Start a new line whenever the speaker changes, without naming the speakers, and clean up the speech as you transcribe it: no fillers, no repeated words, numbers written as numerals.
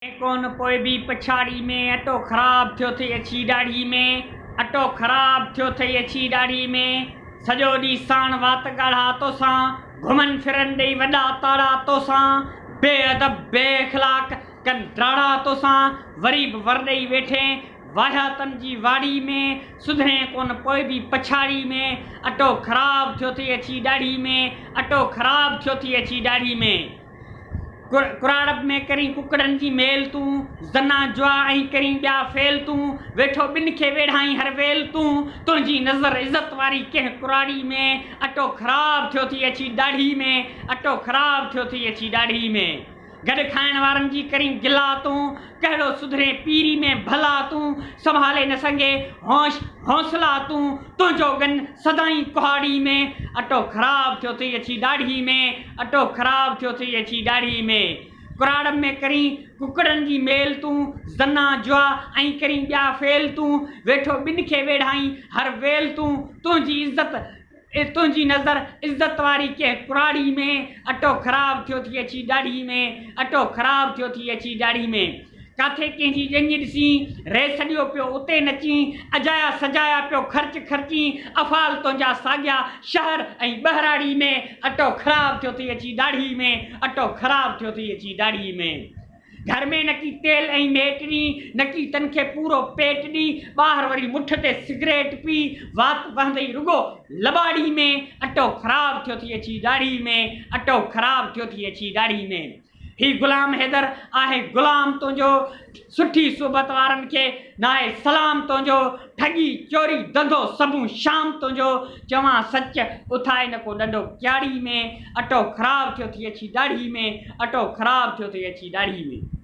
कोन पोइ बि पछाड़ी में अटो ख़राब थियो थी अची दाढ़ी में अटो ख़राब थियो थी अची दाढ़ी में सॼो ॾींहुं साण वात ॻाढ़ा तोसां घुमन फिरन ॾेई वॾा ताड़ा तोसां बेअदब बेअखलाक कन ड्राड़ा तोसां वरी बि वर ॾेई वेठे वाहियातनि जी वाड़ी में सुधरे कोन पोइ बि पछाड़ी में अटो ख़राब थियो थी अची दाढ़ी में अटो ख़राब थियो थी अची दाढ़ी में कुराड़ब में करी कुकड़न जी मेल तूं ज़ना जुआ ऐं करी ॿिया फेल तूं वेठो ॿिन खे वेढ़ाई हर वेल तूं तुंहिंजी नज़र इज़त वारी कंहिं कुराड़ी में अटो ख़राब थियो थी अची दाढ़ी में अटो ख़राब थियो थी अची दाढ़ी में गॾु खाइण वारनि जी करी गिला तूं कहिड़ो सुधरे पीरी में भला तूं संभाले न सघे हौसला तूं तुंहिंजो गन सदाई कुहाड़ी में अटो ख़राब थियो थी अची दाढ़ी में अटो ख़राब थियो थी अची दाढ़ी में कुराड़ में करी कुकड़न जी मेल तूं ज़ना जुआ ऐं करी ॿिया फेल तूं वेठो ॿिन खे वेढ़ाई हर वेल तूं तुंहिंजी तुंहिंजी नज़र इज़त वारी कंहिं कुराड़ी में अटो ख़राब थियो थी अची दाढ़ी में अटो ख़राब थियो थी अची दाढ़ी में काथे कंहिंजी ॼंग ॾिसी रे सॼियो पियो उते नची अजाया सजाया पियो ख़र्ची अफ़ाल तुंहिंजा साॻिया शहर ऐं ॿहराड़ी में अटो ख़राब थियो थी अची दाढ़ी में अटो ख़राब थियो थी अची दाढ़ी में घर में न की तेल ऐं मेट ॾी न की तन खे पूरो पेट ॾी ॿाहिरि वरी मुठ ते सिगरेट पी वात वहंदई रुगो लॿाड़ी में अटो ख़राब थियो थी अची दाढ़ी में अटो ख़राब थियो थी अची दाढ़ी में ही गुलाम हैदर आहे गुलाम तुंहिंजो सुठी सुबत वारनि खे नाहे सलाम तुंहिंजो ठगी चोरी धंधो सबूं शाम तुंहिंजो चवां सच उथाए न को ॾंडो क्याड़ी में अटो ख़राब थियो थी अची दाढ़ी में अटो ख़राब थियो थी अची दाढ़ी में।